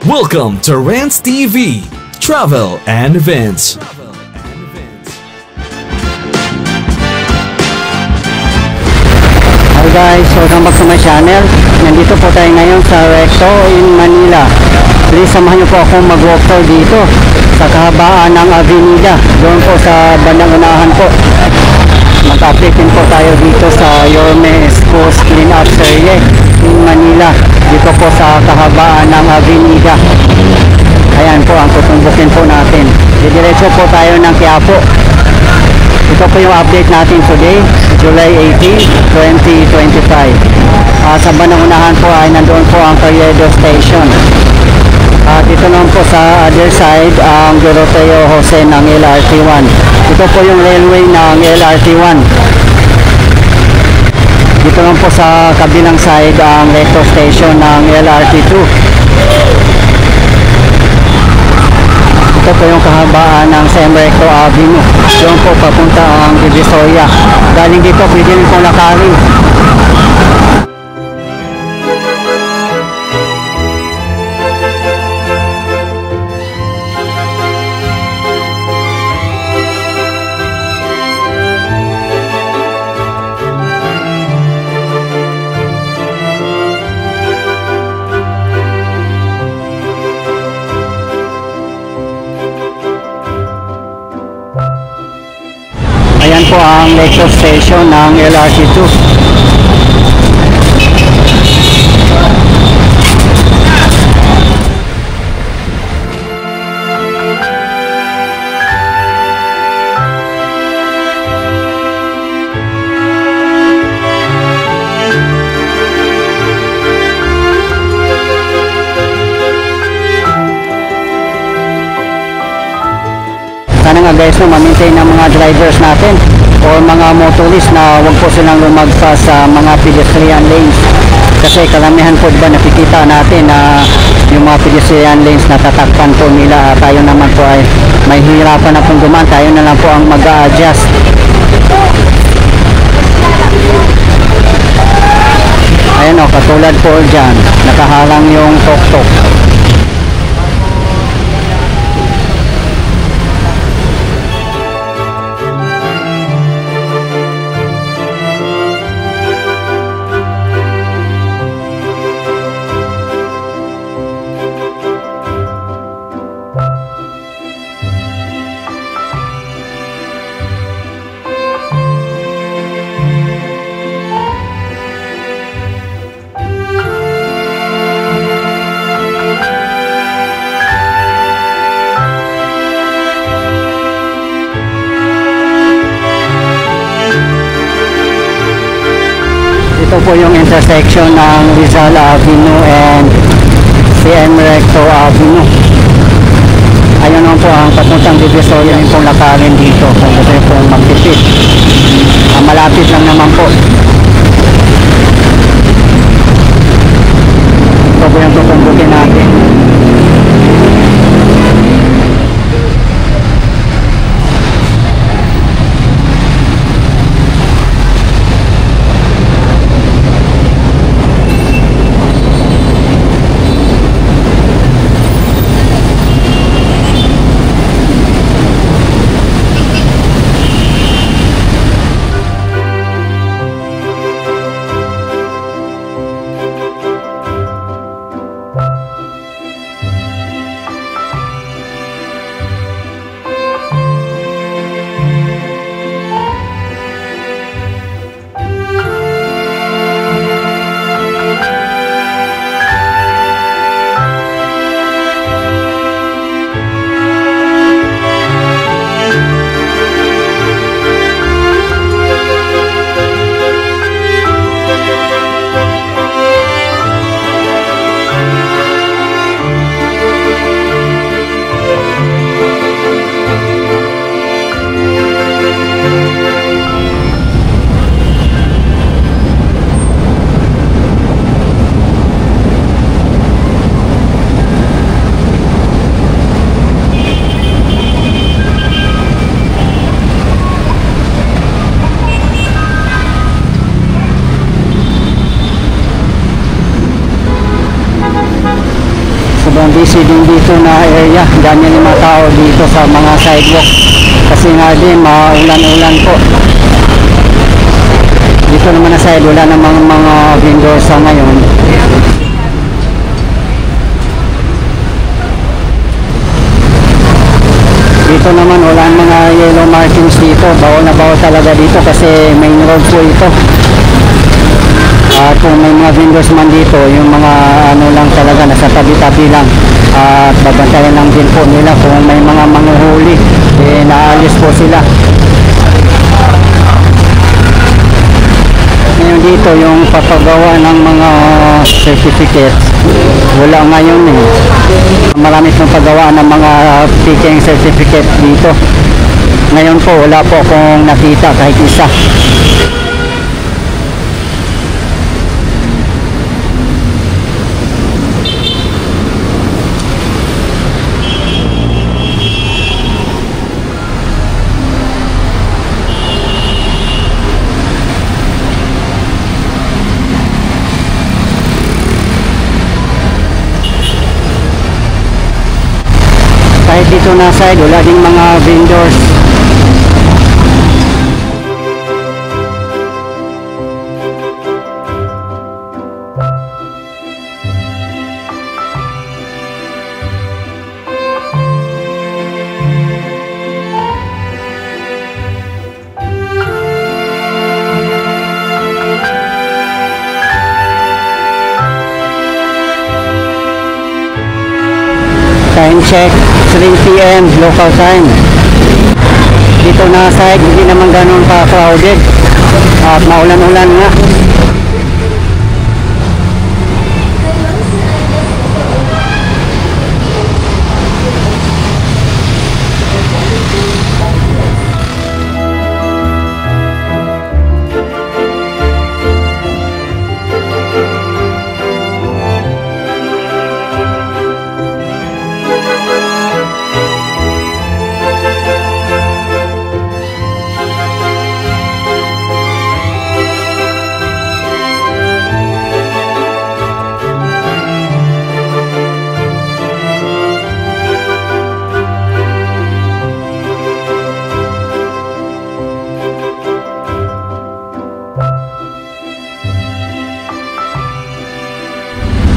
Welcome to Rants TV, Travel and Events. Hi guys, welcome back to my channel. Nandito po tayo ngayon sa Recto in Manila. Please samahan niyo po akong mag-walk tour dito sa kahabaan ng Avenida. Doon po sa bandang unahan po. Mag-update din po tayo dito sa Yorme Schools Clean-up Area in Manila. Dito po sa kahabaan ng Avenida. Ayan po ang tutumbukin po natin. Didiretso po tayo ng Quiapo. Ito po yung update natin today, July 18, 2025. Sa bandang unahan po ay nandoon po ang Carriedo Station. Dito naman po sa other side ang Doroteo Jose ng LRT1. Ito po yung railway ng LRT1. Dito naman po sa kabilang side ang Recto Station ng LRT2. Ito po yung kahabaan ng Sem Recto Avenue. Doon po papunta ang Divisoria. Galing dito pwede rin pong lakarin. Ayan po ang Recto Station ng LRT2. Sana nga guys no, ma-maintain ng mga drivers natin o mga motorist na wag po silang lumagpas sa mga pedestrian lanes, kasi karamihan po ba nakikita natin na yung mga pedestrian lanes natatakpan po nila. Tayo naman po ay may hirapan na pong dumaan, tayo na lang po ang mag-a-adjust. Ayan o, katulad po dyan nakahalang yung tok-tok. Ito po yung intersection ng Rizal Avenue and Sem Recto Avenue. Ayun naman po ang papuntang Divisoria yung pong lakarin dito kung gusto yung pong magtipid. Malapit lang naman po. Ito po yung tutumbukin natin. sobrang busy din dito na area. Dami yung mga tao dito sa mga sidewalk. Kasi nga din, maulan-ulan po. Dito naman na side, wala namang mga vendors sa ngayon. Dito naman wala mga yellow markings dito. Bawal na bawal talaga dito kasi main road po ito. At kung may mga vendors man dito, yung mga ano lang talaga, nasa tabi-tabi lang. At babantayan lang din po nila kung may mga manghuhuli, naalis po sila. Ngayon dito yung papagawa ng mga certificates, wala ngayon eh. Marami pong paggawa ng mga picking certificate dito. Ngayon po wala po akong nakita kahit isa. Kahit dito na side, wala ding mga vendors. Time check, 3 PM local time. Dito na side, hindi naman ganun pa crowded. At maulan-ulan nga.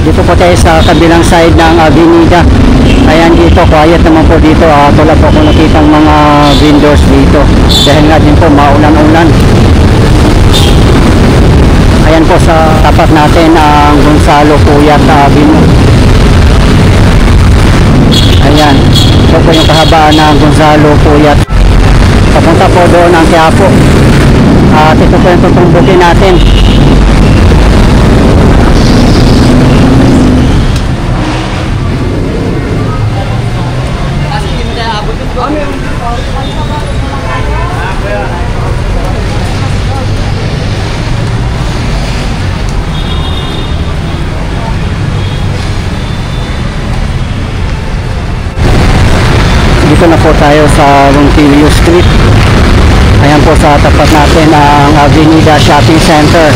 Dito po tayo sa kabilang side ng avenida. Ayan dito, quiet naman po dito. Wala po akong nakitang mga vendors dito. Dahil nga din po maulan-ulan. Ayan po sa tapat natin ang Gonzalo Puyat Avenue. Ayan. Ito po yung kahabaan ng Gonzalo Puyat. Papunta po doon ang Quiapo. At ito po yung tutumbukin natin. Dito na po tayo sa Ronquillo Street. Ayan po sa tapat natin ang Avenida Shopping Center.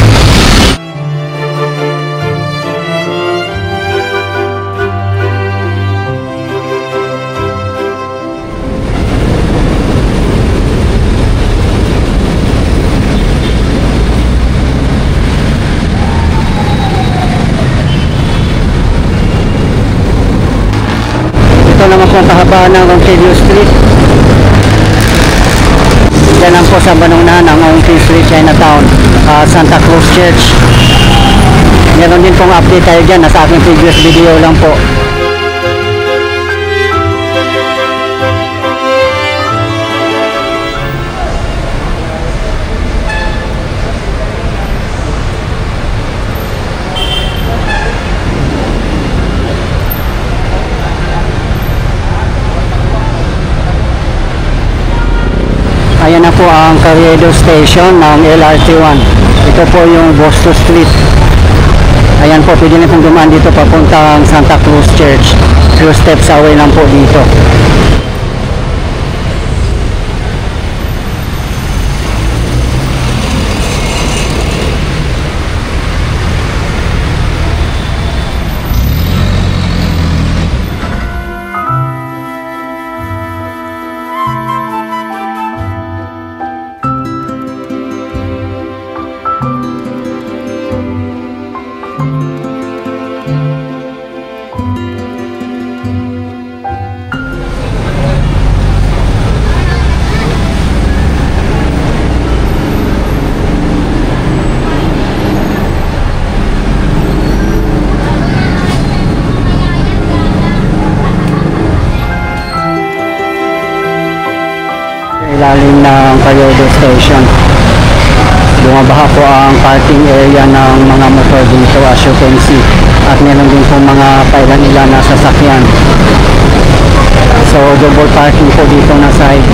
Ito naman po ang kahabaan ng Ronquillo Street. Diyan lang po sa banunan ng Ronquillo Street, Chinatown, Santa Cruz Church. Meron din pong update tayo dyan, nasa aking previous video lang po. Ayan na po ang Carriedo Station ng LRT1. Ito po yung Boston Street. Ayan po, pwede na pong dumaan dito papuntang Santa Cruz Church. Few steps away lang po dito. ilalim ng Carriedo Station. Bumabaha po ang parking area ng mga motor dito as you can see. At meron din po mga pailan-ilan na sasakyan. So double parking po dito na side.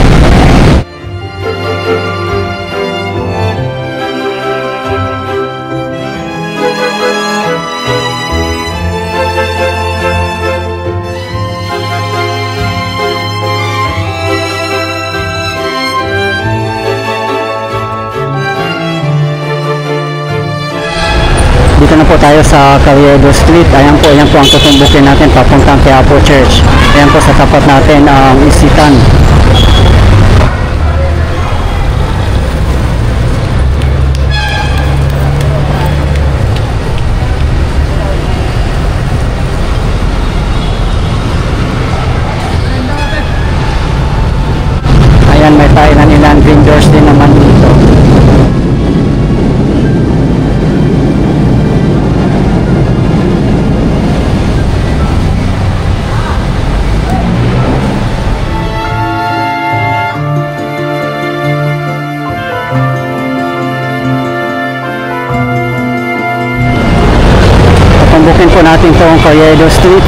Dito na po tayo sa Carriedo Street. Ayan po ang tutumbukin natin papuntang Quiapo Church. Ayan po sa tapat natin ang Isitan. Ayan, may ilan vendors din naman dito. Tumbukin po natin itong Carriedo Street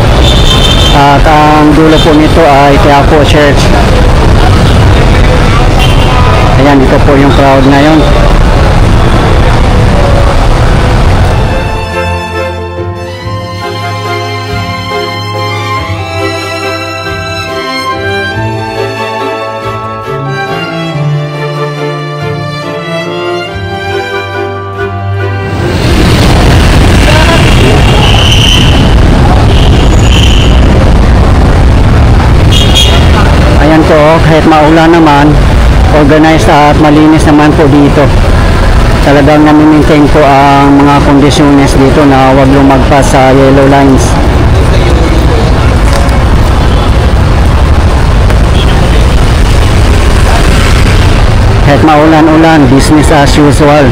at ang dulo po nito ay Quiapo Church. Ayan, dito po yung crowd ngayon. Ayan po, kahit maulan naman, organized at malinis naman po dito. Talagang nami-maintain po ang mga kondisyones dito na huwag lumagpas sa yellow lines. Kahit maulan-ulan, business as usual.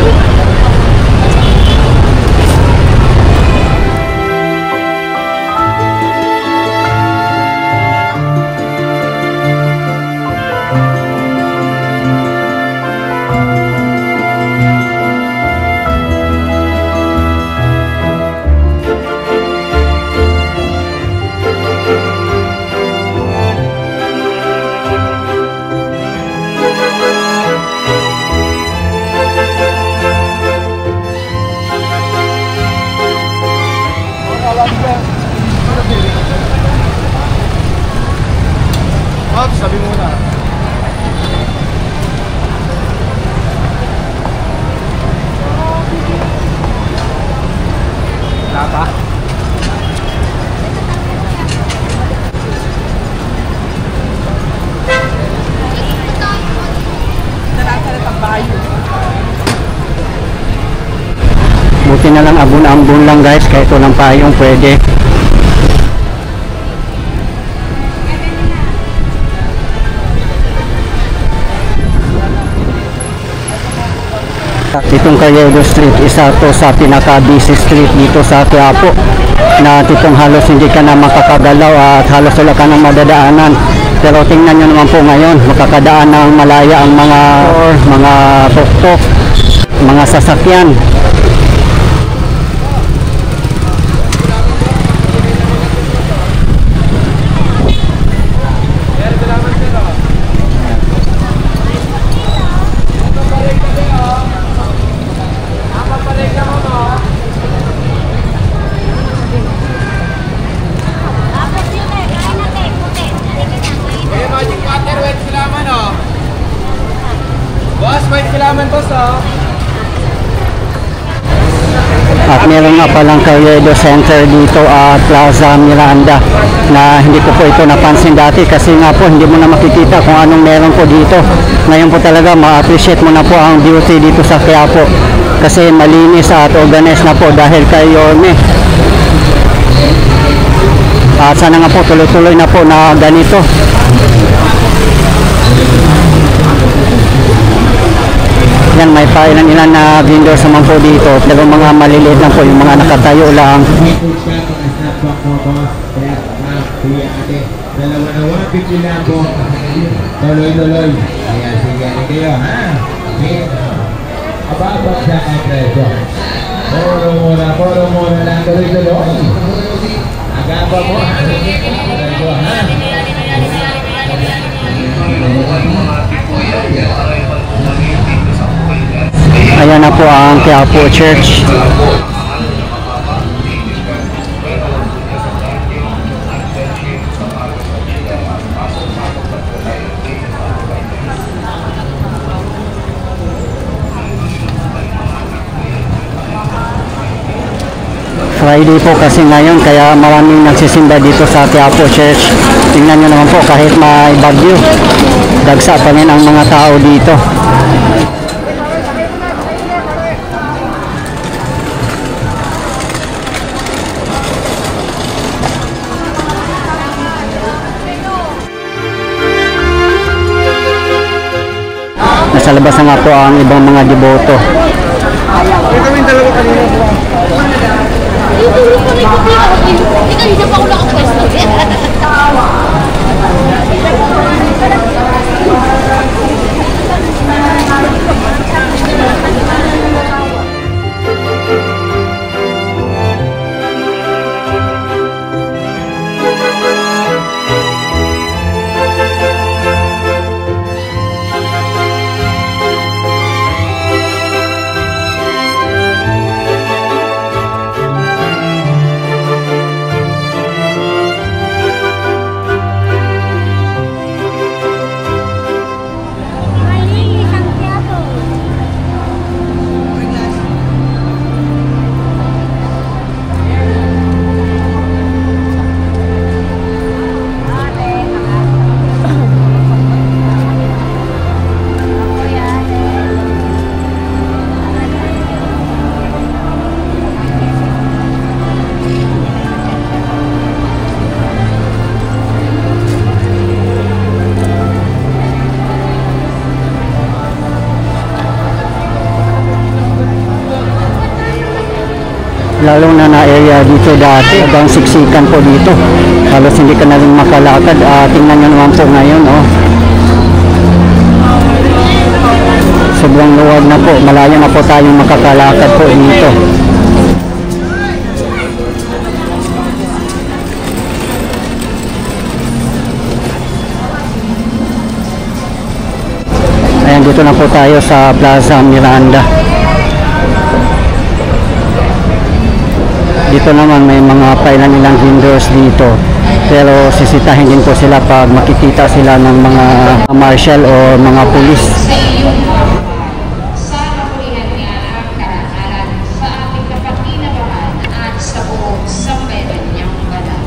Sabi muna. Wala pa? Buti na lang abon-ambon lang guys, kahit walang payong pwede. Itong Carriedo Street, isa to sa pinaka-busy street dito sa Quiapo na tipong halos hindi ka na makakagalaw at halos wala ka nang madadaanan. Pero tingnan nyo naman po ngayon, makakadaan ng malaya ang mga tuktok, mga sasakyan. At meron nga palang Carriedo Center dito at Plaza Miranda na hindi ko po ito napansin dati kasi nga po hindi mo na makikita kung anong meron po dito. Ngayon po talaga ma-appreciate mo na po ang beauty dito sa Quiapo kasi malinis at organized na po dahil kay Yorme. At sana nga po tuloy-tuloy na po na ganito. Yan, may pailan-ilan na vendors naman po dito, pero mga maliliit lang po, yung mga nakatayo lang. Dalawa na 150 lang po. Tuloy-tuloy. Ayan, sige. Bigyan kayo, ha? Ababag siya ang presyo. Puro muna lang tuloy-tuloy. Agaba mo, ha? Presyo, ha? Ayan na po ang Quiapo Church. Friday po kasi ngayon, kaya maraming nagsisimba dito sa Quiapo Church. Tingnan nyo naman po, kahit may bagyo, dagsa pa rin ang mga tao dito. Nasa labas na nga po ang ibang mga deboto. Lalo na area dito dati, hanggang siksikan po dito. Halos hindi ka na rin makalakad. Tingnan nyo naman po ngayon, oh. Sobrang luwag na po. Malayo na po tayong makakalakad po dito. Ayan, dito na po tayo sa Plaza Miranda. Dito naman may mga pailan nilang vendors dito, pero sisitahin din po sila pag makikita sila ng mga marshal o mga pulis. Sa kapulihan niya ang karangalan sa ating kapakinabangan at sa buong sambayanan niyang banal.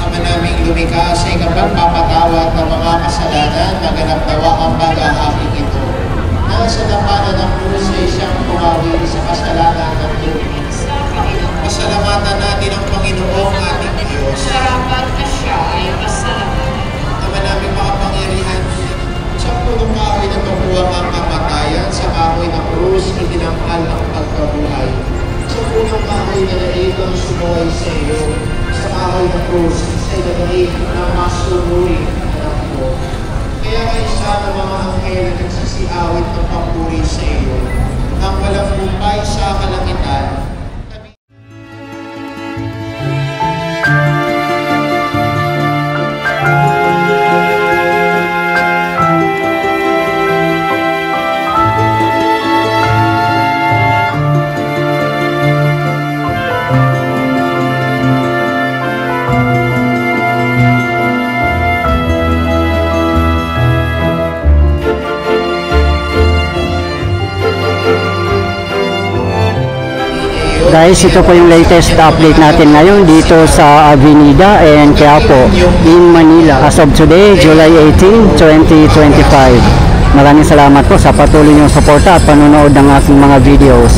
Ama naming lumikha sa ikapagpapatawad ng mga kasalanan, maganap nawa ang pag-aakit ito. Nasa dapanan ng krus sa isang pumawi sa kasalanan ng lupa. Pasalamatan natin ang Panginoong ating Diyos. Sarapat na siya ay pasalamat. Ama naming makapangyarihan, sa punong kahoy na tukuwang ang kamatayan, sa kahoy ng krus, itinangkal ang pagkabuhay. Sa punong kahoy na naig ang sumuhay sa iyo, sa kahoy ng krus, sa ilagay ng masunurin anak mo. Kaya kayo sana mga anghel na nagsisiawit ng papuri sa iyo, ang walang bumpay sa kalangitan. Guys, ito po yung latest update natin ngayon dito sa Avenida and Quiapo in Manila as of today, July 18, 2025. Maraming salamat po sa patuloy niyong suporta at panonood ng aking mga videos.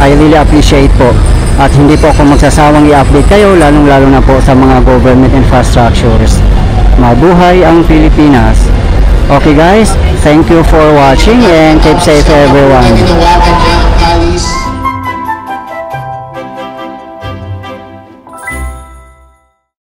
I really appreciate po. At hindi po ako magsasawang i-update kayo, lalong-lalo na po sa mga government infrastructures. Mabuhay ang Pilipinas! Okay guys, thank you for watching and keep safe everyone.